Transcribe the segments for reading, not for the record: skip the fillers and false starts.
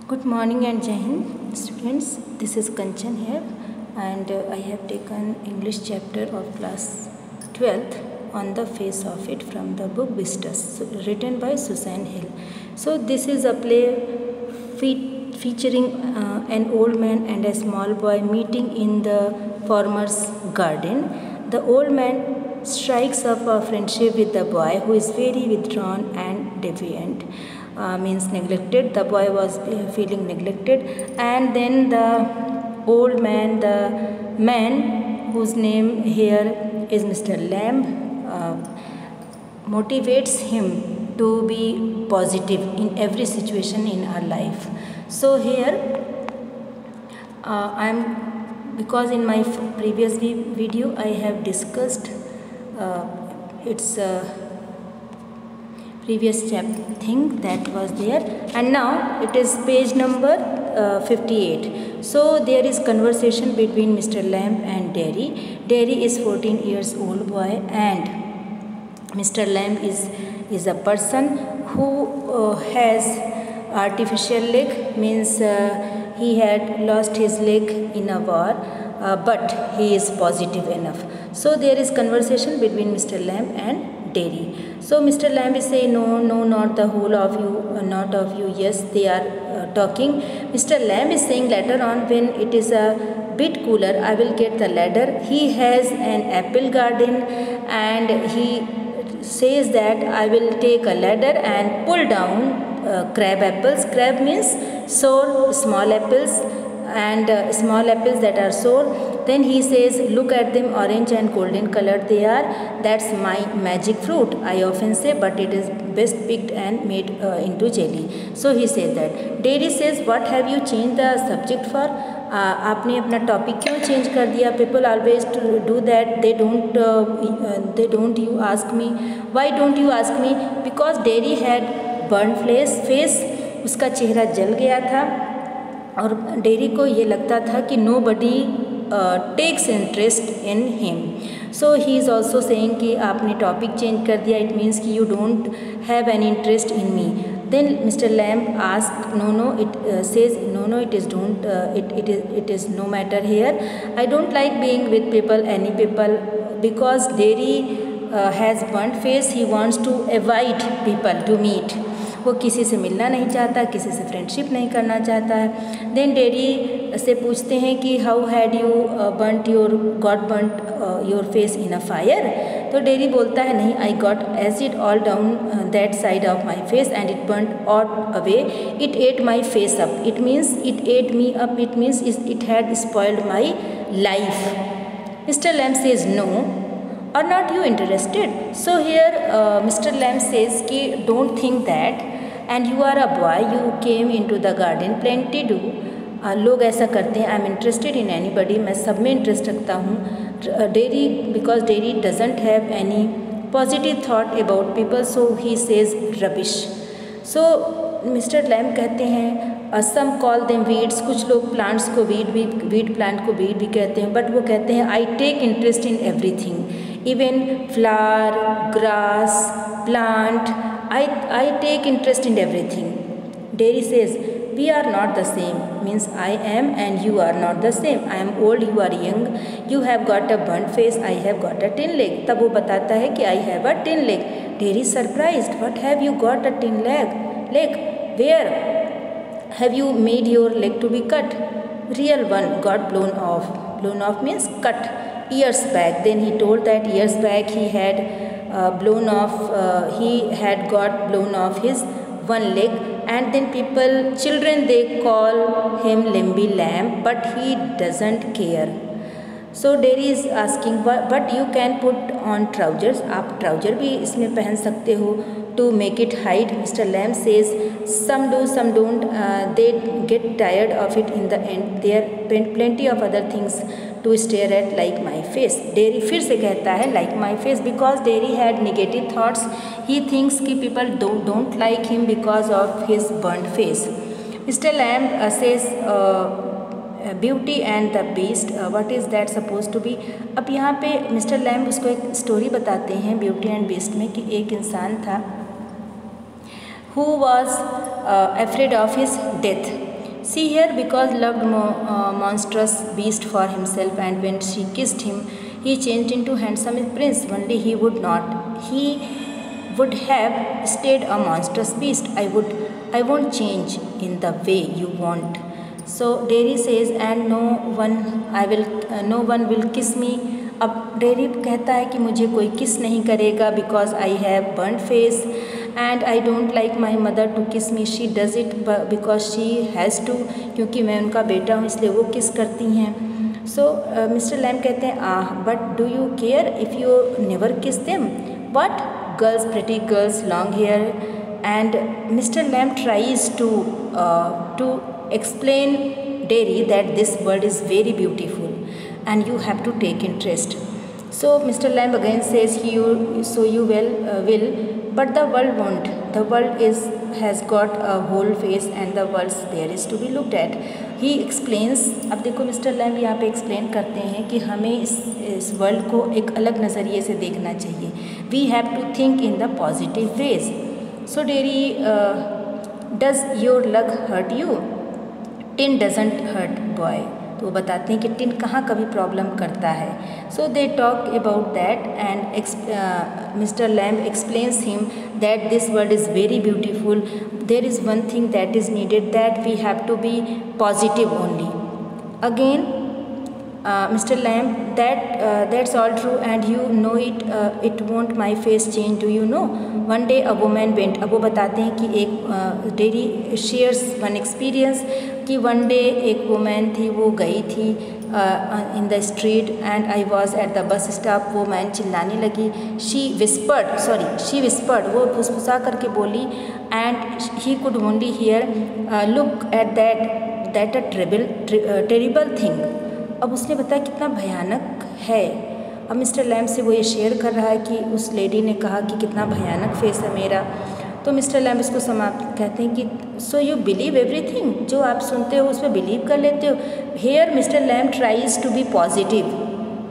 Good morning and Jai Hind, students. This is Kanchan here, and I have taken English chapter of class 12th on the face of it from the book Vistas, written by Susan Hill. So this is a play featuring an old man and a small boy meeting in the farmer's garden. The old man strikes up a friendship with the boy, who is very withdrawn and defiant. Means neglected. The boy was feeling neglected, and then the old man, the man whose name here is Mr. Lamb, motivates him to be positive in every situation in our life. So here because in my previous video I have discussed its previous thing that was there, and now it is page number 58. So there is conversation between Mr. Lamb and Derry. Derry is 14 years old boy, and Mr. Lamb is a person who has artificial leg, means he had lost his leg in a war, but he is positive enough. So there is conversation between Mr. Lamb and Derry. So Mr. Lamb is saying, no, not the whole of you, not of you. Yes, they are talking. Mr. Lamb is saying later on, when it is a bit cooler, I will get the ladder. He has an apple garden, and he says that I will take a ladder and pull down crab apples. Crab means sour small apples, and small apples that are sour. Then he says, look at them, orange and golden colored they are. That's my magic fruit, I often say, but it is best picked and made into jelly. So he says that. Derry says, what have you changed the subject for? आपने अपना topic क्यों change कर दिया? People always do that. They don't you ask me. Why don't you ask me? Because Derry had burned face. उसका चेहरा जल गया था, और डेरी को ये लगता था कि nobody takes interest in him. So he is also saying कि आपने टॉपिक चेंज कर दिया, it means कि you don't have any interest in me. Then Mr. Lamb asked, it says, it is don't, it is no matter here. I don't like being with people, any people, because Derry has burnt face. He wants to avoid people to meet. वो किसी से मिलना नहीं चाहता, किसी से friendship नहीं करना चाहता है. देन डेरी से पूछते हैं कि how had you got burnt your face in a fire. तो डेरी बोलता है, नहीं, I got acid all down that side of my face and it burnt all away. It ate my face up. It means it ate me up. It means it had spoiled my life. Mister Lamb says, no, are not you interested? So here Mr. Lamb says कि don't think that, and you are a boy, you came into the garden, plenty do. लोग ऐसा करते हैं, I am interested in anybody, मैं सब में interest रखता हूँ. Derry, because Derry doesn't have any positive thought about people, so he says rubbish. So Mr. Lamb कहते हैं, some call them weeds. कुछ लोग प्लांट्स को वीड प्लांट को वीड भी कहते हैं, बट वो कहते हैं I take interest in everything, even flower, grass, plant. I take interest in everything. Derry says, we are not the same, means I am and you are not the same. I am old, you are young. You have got a burnt face, I have got a tin leg. तब वो बताता है कि I have a tin leg. Derry surprised, what have you got a tin leg? Where have you made your leg to be cut? Real one got blown off. Blown off means cut. Years back. Then he told that years back he had got blown off his one leg, and then children, they call him Limby Lamb, but he doesn't care. So Derry is asking, but you can put on trousers. आप trouser भी इसमें पहन सकते हो to make it hide. Mr. Lamb says, some do, some don't. They get tired of it in the end. There are plenty of other things to stare at, like my face. Derry फिर से कहता है like my face, because Derry had negative thoughts. He thinks कि people don't like him because of his burnt face. Mr. Lamb says, beauty and the beast, what is that suppose to be. अब यहाँ पे mister lamb उसको एक story बताते हैं beauty and beast में, कि एक इंसान था who was afraid of his death. See here, because loved monstrous beast for himself, and when she kissed him, he changed into handsome prince. Only he would not. He would have stayed a monstrous beast. I won't change in the way you want. So Derry says, and no one will kiss me. अब Derry कहता है कि मुझे कोई kiss नहीं करेगा, because I have burn face and I don't like my mother to kiss me. She does it because she has to, क्योंकि मैं उनका बेटा हूँ इसलिए वो किस करती हैं. सो मिस्टर लैम्ब कहते हैं, but do you care if you never kiss them. What girls, pretty girls, long hair. And mister Lamb tries to explain Derry that this world is very beautiful and you have to take interest. So Mr. Lamb again says, you will, but the world won't. The world has got a whole face and the world there is to be looked at. He explains. अब देखो mister lamb यहाँ पे explain करते हैं कि हमें इस world को एक अलग नज़रिए से देखना चाहिए. We have to think in the positive ways. So Derry, does your luck hurt you? Tin doesn't hurt boy. तो वो बताते हैं कि टिन कहाँ कभी प्रॉब्लम करता है. So they talk about that and mister Lamb explains him that this world is very beautiful. There is one thing that is needed, that we have to be positive only. Again Mr. Lamb, that's all true and you know it. It won't my face change, do you know? One day a woman went. अब वो बताते हैं कि एक dairy shares one experience कि one day एक women थी, वो गई थी in the street and I was at the bus stop. वो मैन चिल्लाने लगी. शी विस्पर्ड, वो फुसफुसा करके बोली. And he could only here, look at that a terrible thing. अब उसने बताया कितना भयानक है. अब मिस्टर लैम्ब से वो ये शेयर कर रहा है कि उस लेडी ने कहा कि कितना भयानक फेस है मेरा. तो मिस्टर लैम्ब इसको समाप्त कहते हैं कि सो यू बिलीव एवरीथिंग, जो आप सुनते हो उस पर बिलीव कर लेते हो. Here Mr Lamb tries to be positive,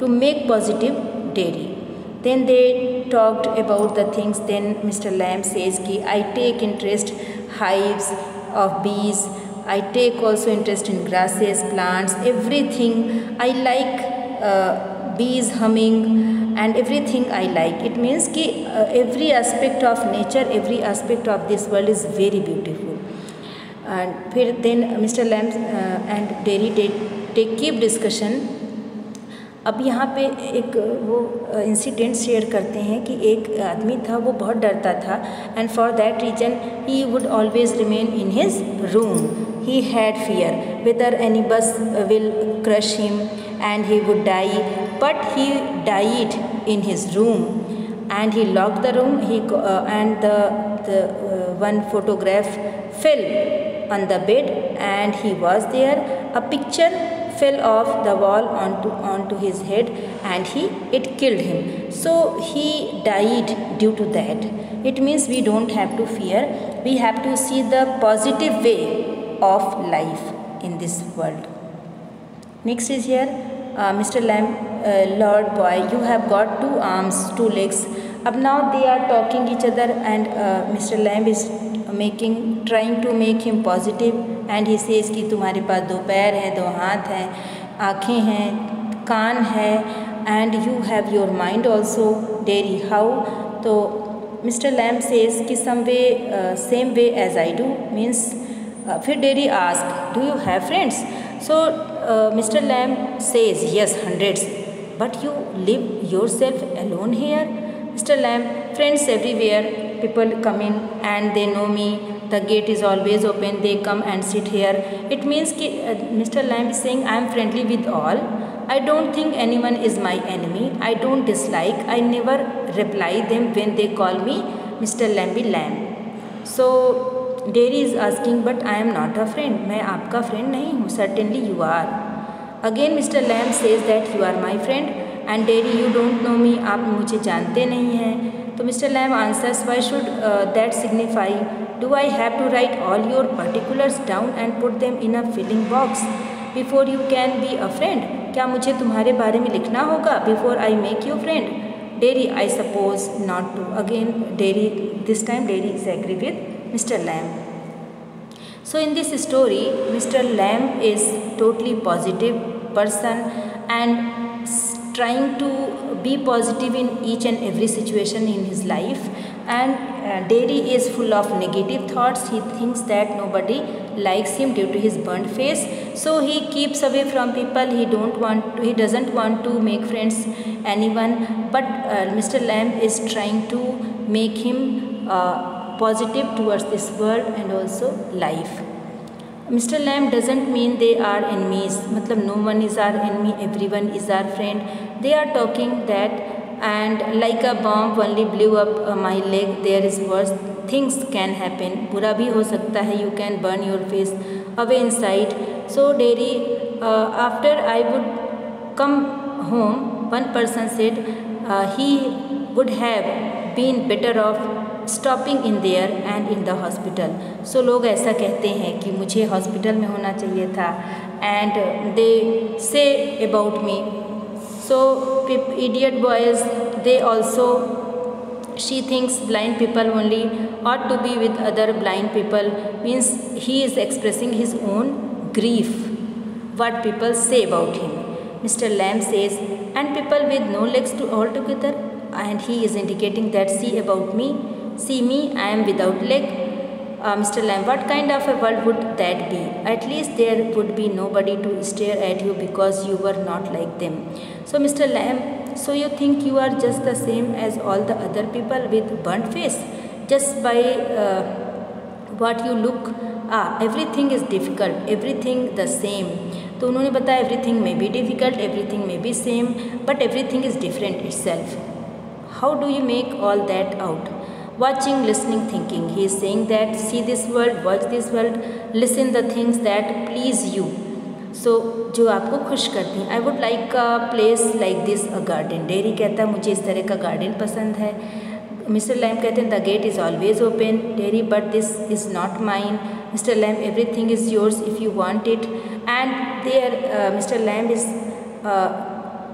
to make positive Derry. Then they talked about the things. Then Mr Lamb says कि I take interest hives of bees. I take also interest in grasses, plants, everything. I like bees humming and everything I like. It means कि every aspect of nature, every aspect of this world is very beautiful. And फिर then Mr. Lamb and Derry take keep discussion. अब यहाँ पे एक वो incident share करते हैं कि एक आदमी था, वो बहुत डरता था and for that reason he would always remain in his room. He had fear whether any bus will crush him and he would die, but he died in his room and he lock the room. And the one photograph fell on the bed and he was there. A picture fell off the wall onto his head and it killed him. So he died due to that. It means we don't have to fear. We have to see the positive way of life in this world. Next is here, Mr. Lamb, Lord boy, you have got 2 arms, 2 legs. Ab now they are talking each other and Mr. Lamb is trying to make him positive and he says कि तुम्हारे पास 2 पैर हैं, 2 हाथ हैं, आँखें हैं, कान है and you have your mind also. Derry, how? तो Mr. Lamb says कि same way as I do, means फिर Derry ask, do you have friends? So Mr. Lamb says yes, hundreds, but you live yourself alone here. Mr. Lamb, friends everywhere. People come in and they know me. The gate is always open. They come and sit here. It means कि Mr. Lamb is saying I am friendly with all. I don't think anyone is my enemy. I don't dislike. I never reply them when they call me Mr. Lambie Lamb. So Derry is asking, but I am not a friend. मैं आपका friend नहीं हूँ. Certainly you are. Again Mr. Lamb says that you are my friend. And Derry, you don't know me. आप मुझे जानते नहीं हैं. तो Mr. Lamb answers, why should that signify? Do I have to write all your particulars down and put them in a filling box before you can be a friend? क्या मुझे तुम्हारे बारे में लिखना होगा before I make you friend? Derry, I suppose not to. Again Derry, this time Derry is agree with Mr. Lamb. So in this story, Mr. Lamb is totally positive person and trying to be positive in each and every situation in his life, and Derry is full of negative thoughts. He thinks that nobody likes him due to his burnt face, so he keeps away from people. He doesn't want to make friends anyone, but Mr. Lamb is trying to make him positive towards this world and also life. Mr. Lamb doesn't mean they are enemies. मतलब no one is our enemy, everyone is our friend. They are talking that, and like a bomb only blew up my leg. There is worse things can happen. बुरा भी हो सकता है. You can burn your face away inside. So Derry, after I would come home, one person said he would have been better off stopping in there and in the hospital. So लोग ऐसा कहते हैं कि मुझे hospital में होना चाहिए था, and they say about me. So idiot boys, they also she thinks blind people only ought to be with other blind people, means he is expressing his own grief, what people say about him. Mr. Lamb says, and people with no legs to all together, and he is indicating that see about me. See me, I am without leg. Mr. Lamb, what kind of a world would that be? At least there would be nobody to stare at you because you were not like them. So Mr. Lamb, so you think you are just the same as all the other people with burnt face? Just by what you look, everything is difficult, everything the same. तो उन्होंने बताया everything may be difficult, everything may be same, but everything is different itself. How do you make all that out? Watching, listening, thinking. He is saying that see this world, watch this world, listen the things that please you. So जो आपको खुश करती हैं. I would like a place like this, a garden. Derry कहता है मुझे इस तरह का गार्डन पसंद है. Mr. Lamb कहते हैं the gate is always open. Derry, but this is not mine. Mr. Lamb, everything is yours if you want it. And there Mr. Lamb is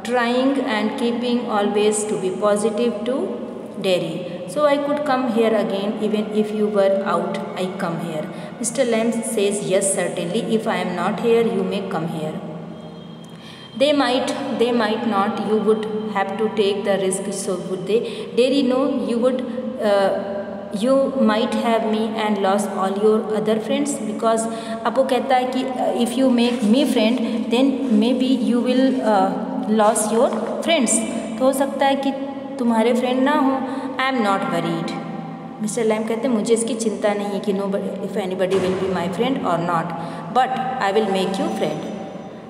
trying and keeping always to be positive to Derry. So I could come here again even if you were out. I come here. Mr. Lamb says yes, certainly. If I am not here, you may come here. They might not. You would have to take the risk. So would they? Derry, no. You would. You might have me and lost all your other friends, because अब वो कहता है कि if you make me friend, then maybe you will lose your friends. तो हो सकता है कि तुम्हारे फ्रेंड ना हो. I am not worried. Mr Lamb कहते हैं मुझे इसकी चिंता नहीं है कि know if anybody will be my friend और not, but I will make you friend.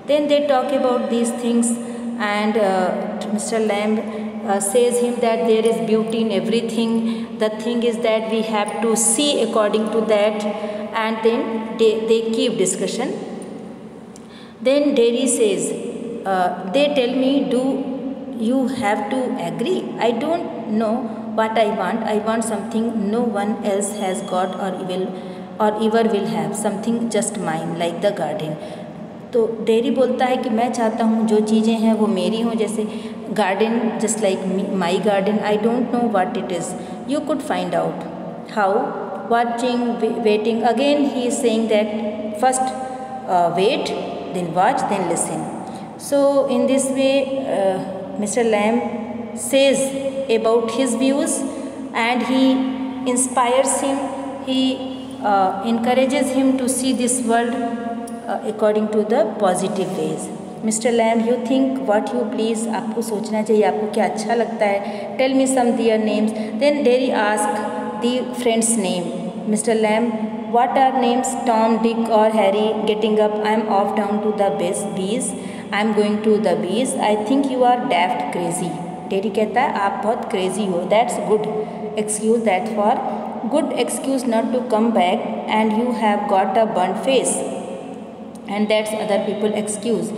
Then they talk about these things, and mister Lamb says him that there is beauty in everything. The thing is that we have to see according to that, and then they keep discussion. Then Derry says, they tell me, do you have to agree? I don't know what I want. I want something no one else has got or ever will have. Something just mine, like the garden. तो Derry बोलता है कि मैं चाहता हूँ जो चीज़ें हैं वो मेरी हों, जैसे garden, just like my garden. I don't know what it is. You could find out how. Watching, waiting. Again he is saying that first wait, then watch, then listen. So in this way Mr. Lamb says about his views, and he inspires him. He encourages him to see this world according to the positive ways. Mr. Lamb, you think what you please. आपको सोचना चाहिए, आपको क्या अच्छा लगता है. Tell me some their names. Then Derry asked the friend's name. Mr. Lamb, what are names? Tom, Dick or Harry? Getting up, I am off down to the bees. I am going to the bees. I think you are daft crazy. Derry कहता है आप बहुत crazy हो. That's good excuse, that for good excuse not to come back, and you have got a burnt face, and that's other people excuse.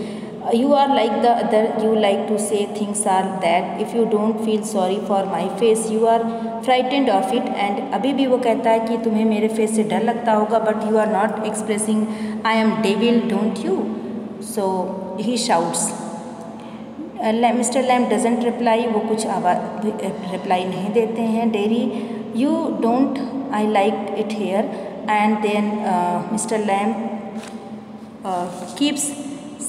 You are like the other. You like to say things are that. If you don't feel sorry for my face, you are frightened of it. And अभी भी वो कहता है कि तुम्हें मेरे face से डर लगता होगा, but you are not expressing I am devil, don't you? So he shouts. Mr. Lamb doesn't reply. वो कुछ रिप्लाई नहीं देते हैं. Derry, you don't. I like it here. and then Mr. Lamb keeps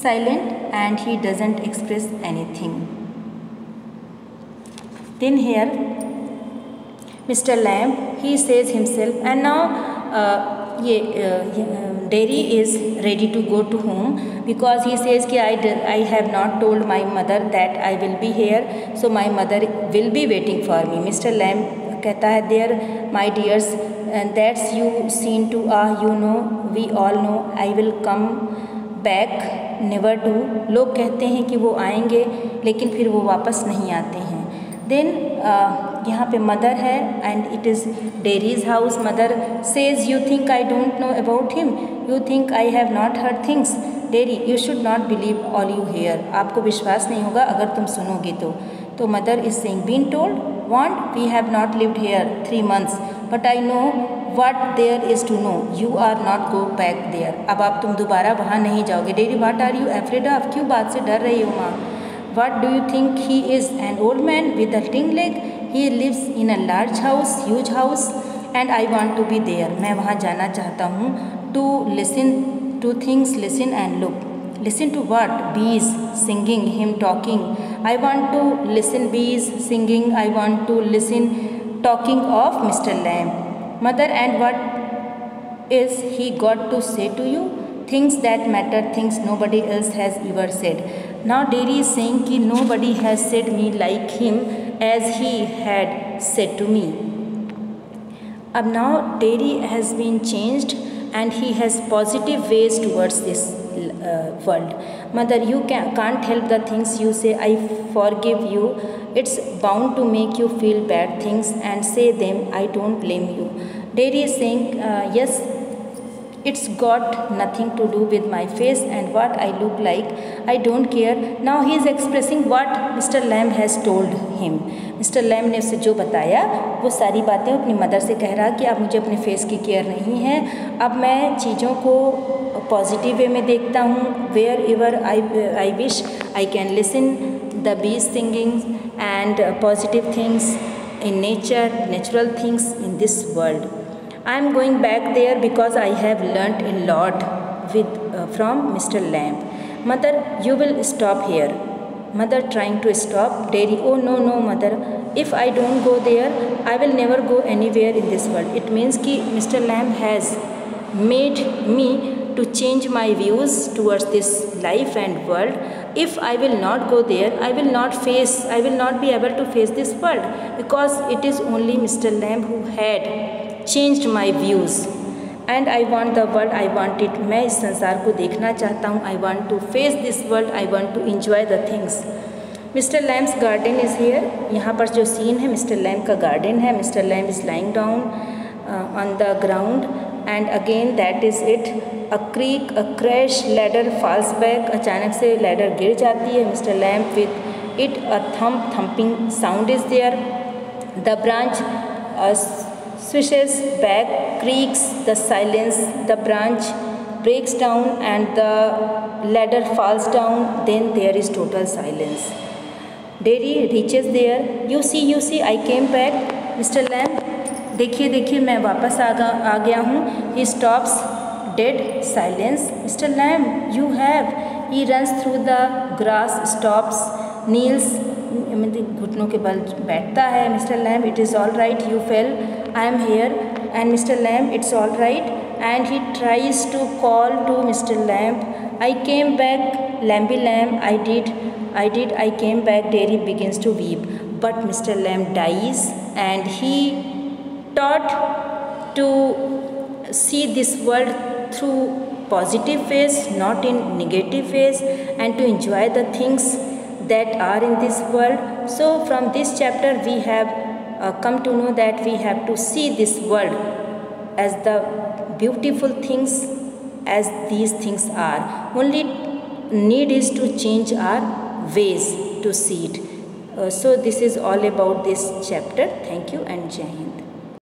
silent and he doesn't express anything. Then here Mr. Lamb, he says himself, and now Derry is ready to go to home because he says कि I have not told my mother that I will be here, so my mother will be waiting for me. Mr. Lamb कहता है, there my dears, and that's you seen to you know, we all know, I will come back never to. लोग कहते हैं कि वो आएंगे लेकिन फिर वो वापस नहीं आते हैं. देन यहाँ पे मदर है and it is Derry's house. Mother says you think I don't know about him, you think I have not heard things. Derry you should not believe all you hear. आपको विश्वास नहीं होगा अगर तुम सुनोगे तो mother is saying been told want we have not lived here 3 months but I know what there is to know, you are not go back there. अब आप तुम दोबारा वहाँ नहीं जाओगे. Derry what are you afraid of, क्यों बात से डर रही हो माँ. What do you think he is? An old man with a ting leg? He lives in a large house, huge house, and I want to be there. मैं वहाँ जाना चाहता हूँ. To listen to things, listen and look. Listen to what? Bees singing, him talking. I want to listen bees singing. I want to listen talking of Mr. Lamb. Mother, and what is he got to say to you? Things that matter, things nobody else has ever said. Now Derry is saying कि nobody has said me like him as he had said to me. अब now Derry has been changed and he has positive ways towards this world. Mother, you can't help the things you say. I forgive you. It's bound to make you feel bad things and say them. I don't blame you. Derry is saying yes, it's got nothing to do with my face and what I look like. I don't care. Now he is expressing what Mr. Lamb has told him. Mr. Lamb ने उसे जो बताया वो सारी बातें अपनी mother से कह रहा कि अब मुझे अपने फेस की केयर नहीं है. अब मैं चीज़ों को पॉजिटिव वे में देखता हूँ. Wherever I wish I can listen the bees singing and positive things in nature, natural things in this world. I am going back there because I have learnt a lot from Mr. Lamb. Mother, you will stop here. Mother trying to stop. Derry, oh no mother, if I don't go there, I will never go anywhere in this world. It means कि Mr. Lamb has made me to change my views towards this life and world. If I will not go there, I will not be able to face this world because it is only Mr. Lamb who had changed my views and I want the world, I want it. मैं इस संसार को देखना चाहता हूँ. I want to face this world, I want to enjoy the things. Mr. Lamb's garden is here. यहाँ पर जो सीन है Mr. Lamb का गार्डन है. Mr. Lamb is lying down on the ground and again that is it. A creak, a crash, ladder falls back. अचानक से ladder गिर जाती है. Mr. Lamb with it, a thumping sound is there. The branch swishes back, creaks, the silence, the branch breaks down and the ladder falls down. Then there is total silence. Derry reaches there. You see, I came back. Mr. Lamb, देखिए मैं वापस आ गया हूँ. He stops, dead silence. Mr. Lamb, you have. He runs through the grass, stops, kneels, घुटनों के बल बैठता है. Mr. Lamb, it is all right, you fell. I am here. And Mr. Lamb, it's all right. And he tries to call to Mr. Lamb. I came back, Lambie Lamb, I came back. Derry begins to weep. But Mr. Lamb dies and he taught to see this world through positive ways, not in negative ways, and to enjoy the things that are in this world. So from this chapter we have come to know that we have to see this world as the beautiful things as these things are. Only need is to change our ways to see it. So this is all about this chapter. Thank you and Jai Hind.